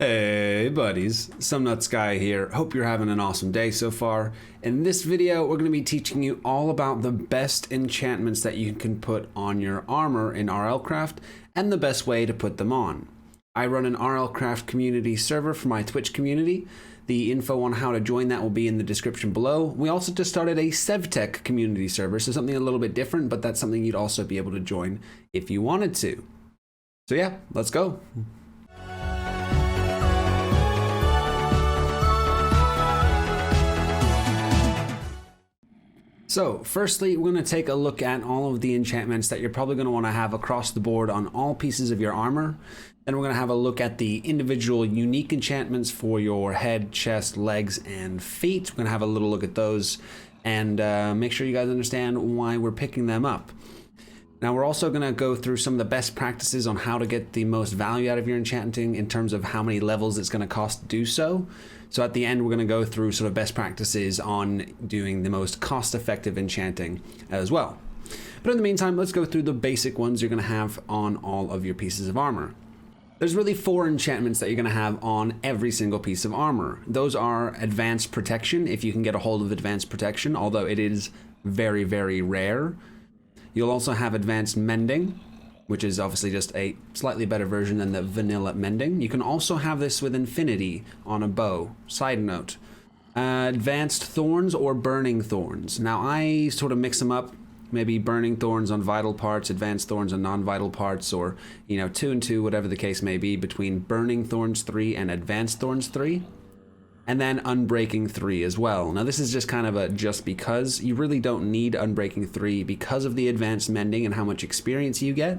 Hey buddies, Some Nuts Guy here. Hope you're having an awesome day so far. In this video, we're going to be teaching you all about the best enchantments that you can put on your armor in RLCraft and the best way to put them on. I run an RLCraft community server for my Twitch community. The info on how to join that will be in the description below. We also just started a SevTech community server, so something a little bit different, but that's something you'd also be able to join if you wanted to. So yeah, let's go. So firstly, we're going to take a look at all of the enchantments that you're probably going to want to have across the board on all pieces of your armor. Then we're going to have a look at the individual unique enchantments for your head, chest, legs, and feet. We're going to have a little look at those and make sure you guys understand why we're picking them up. Now we're also going to go through some of the best practices on how to get the most value out of your enchanting in terms of how many levels it's going to cost to do so. So at the end, we're going to go through sort of best practices on doing the most cost-effective enchanting as well. But in the meantime, let's go through the basic ones you're going to have on all of your pieces of armor. There's really 4 enchantments that you're going to have on every single piece of armor. Those are Advanced Protection, if you can get a hold of Advanced Protection, although it is very, very rare. You'll also have Advanced Mending, which is obviously just a slightly better version than the vanilla mending. You can also have this with Infinity on a bow. Side note, Advanced Thorns or Burning Thorns. Now I sort of mix them up, maybe Burning Thorns on vital parts, Advanced Thorns on non-vital parts, or 2 and 2, whatever the case may be, between Burning Thorns 3 and Advanced Thorns 3. And then Unbreaking 3 as well. Now this is just kind of a just because. You really don't need Unbreaking 3 because of the Advanced Mending and how much experience you get.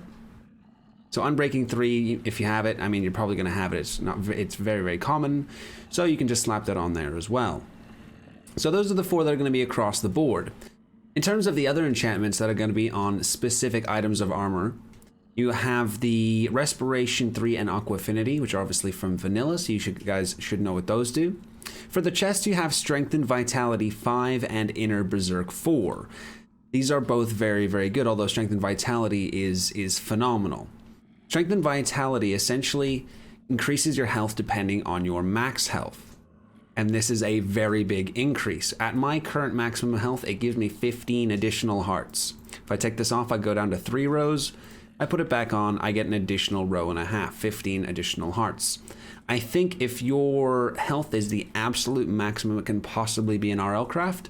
So Unbreaking 3, if you have it, I mean, you're probably going to have it. It's very, very common. So you can just slap that on there as well. So those are the 4 that are going to be across the board. In terms of the other enchantments that are going to be on specific items of armor, you have the Respiration 3 and Aqua Affinity, which are obviously from vanilla, so you guys should know what those do. For the chest, you have Strengthened Vitality 5 and Inner Berserk 4. These are both very, very good, although Strengthened Vitality is phenomenal. Strengthened Vitality essentially increases your health depending on your max health. And this is a very big increase. At my current maximum health, it gives me 15 additional hearts. If I take this off, I go down to 3 rows. I put it back on, I get an additional row and a half, 15 additional hearts. I think if your health is the absolute maximum it can possibly be in RLCraft,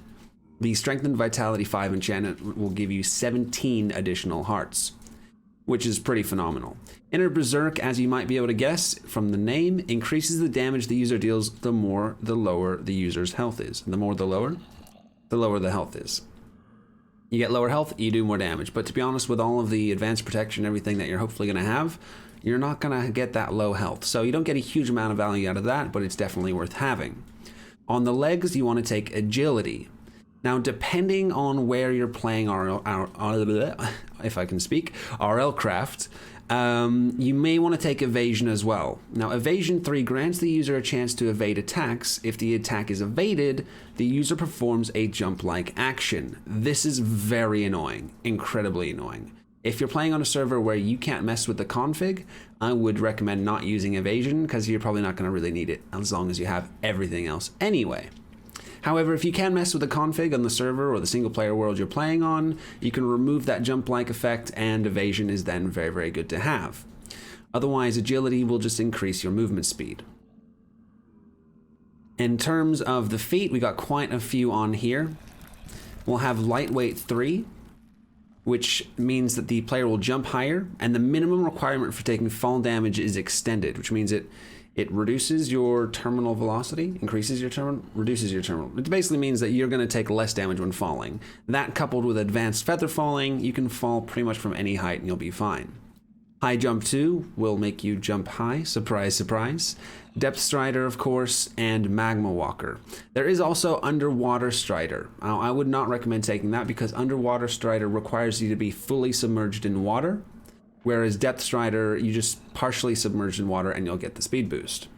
the Strengthened Vitality 5 enchantment will give you 17 additional hearts, which is pretty phenomenal. Inner Berserk, as you might be able to guess from the name, increases the damage the user deals the lower the user's health is. The lower the health is. You get lower health, you do more damage. But to be honest, with all of the Advanced Protection and everything that you're hopefully going to have, you're not going to get that low health. So you don't get a huge amount of value out of that, but it's definitely worth having. On the legs, you want to take Agility. Now, depending on where you're playing if I can speak, RLCraft, you may want to take Evasion as well. Now, Evasion 3 grants the user a chance to evade attacks. If the attack is evaded, the user performs a jump-like action. This is very annoying, incredibly annoying. If you're playing on a server where you can't mess with the config, I would recommend not using Evasion because you're probably not going to really need it as long as you have everything else anyway. However, if you can mess with the config on the server or the single player world you're playing on, you can remove that jump-like effect and Evasion is then very, very good to have. Otherwise, Agility will just increase your movement speed. In terms of the feet, we got quite a few on here. We'll have Lightweight 3, which means that the player will jump higher, and the minimum requirement for taking fall damage is extended, which means it reduces your terminal velocity, increases your terminal, reduces your terminal. It basically means that you're going to take less damage when falling. That coupled with Advanced Feather Falling, you can fall pretty much from any height and you'll be fine. High Jump 2 will make you jump high, surprise, surprise. Depth Strider, of course, and Magma Walker. There is also Underwater Strider. Now, I would not recommend taking that because Underwater Strider requires you to be fully submerged in water, whereas Depth Strider, you just partially submerged in water and you'll get the speed boost.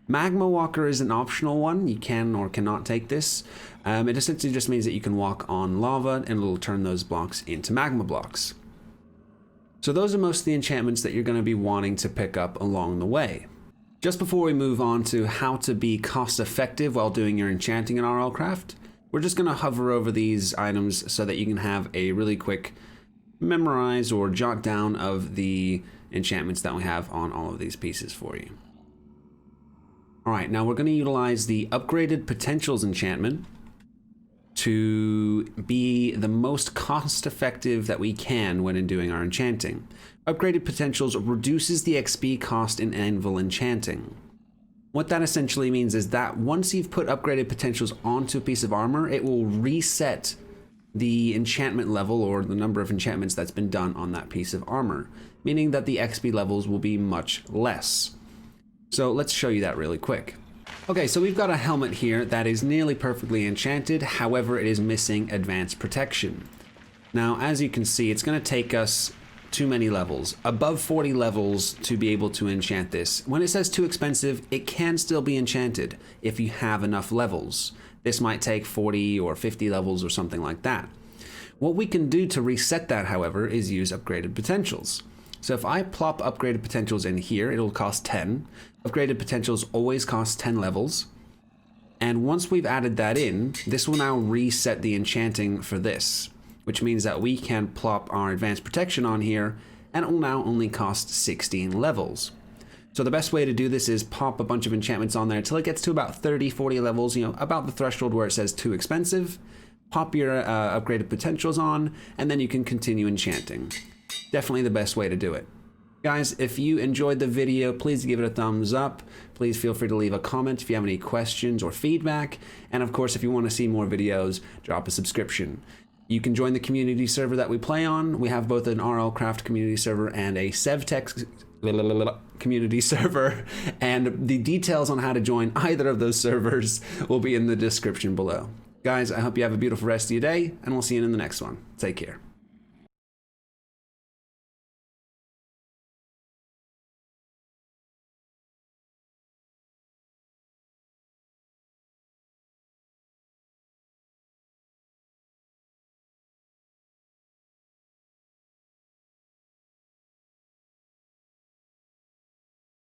Magma Walker is an optional one. You can or cannot take this. It essentially just means that you can walk on lava and it'll turn those blocks into magma blocks. So those are most of the enchantments that you're going to be wanting to pick up along the way. Just before we move on to how to be cost effective while doing your enchanting in RLCraft, we're just going to hover over these items so that you can have a really quick memorize or jot down of the enchantments that we have on all of these pieces for you. Alright, now we're going to utilize the upgraded potentials enchantment to be the most cost effective that we can when doing our enchanting. Upgraded potentials reduces the XP cost in anvil enchanting. What that essentially means is that once you've put upgraded potentials onto a piece of armor, it will reset the enchantment level or the number of enchantments that's been done on that piece of armor, meaning that the XP levels will be much less. So let's show you that really quick. Okay, so we've got a helmet here that is nearly perfectly enchanted, however it is missing advanced protection. Now as you can see, it's going to take us too many levels, above 40 levels to be able to enchant this. When it says too expensive, it can still be enchanted if you have enough levels. This might take 40 or 50 levels or something like that. What we can do to reset that, however, is use upgraded potentials. So if I plop upgraded potentials in here, it'll cost 10. Upgraded potentials always cost 10 levels. And once we've added that in, this will now reset the enchanting for this, which means that we can plop our advanced protection on here and it will now only cost 16 levels. So the best way to do this is pop a bunch of enchantments on there until it gets to about 30, 40 levels, about the threshold where it says too expensive. Pop your upgraded potentials on, and then you can continue enchanting. Definitely the best way to do it. Guys, if you enjoyed the video, please give it a thumbs up. Please feel free to leave a comment if you have any questions or feedback. And of course, if you want to see more videos, drop a subscription. You can join the community server that we play on. We have both an RLCraft community server and a SevTech community server. And the details on how to join either of those servers will be in the description below. Guys, I hope you have a beautiful rest of your day, and we'll see you in the next one. Take care.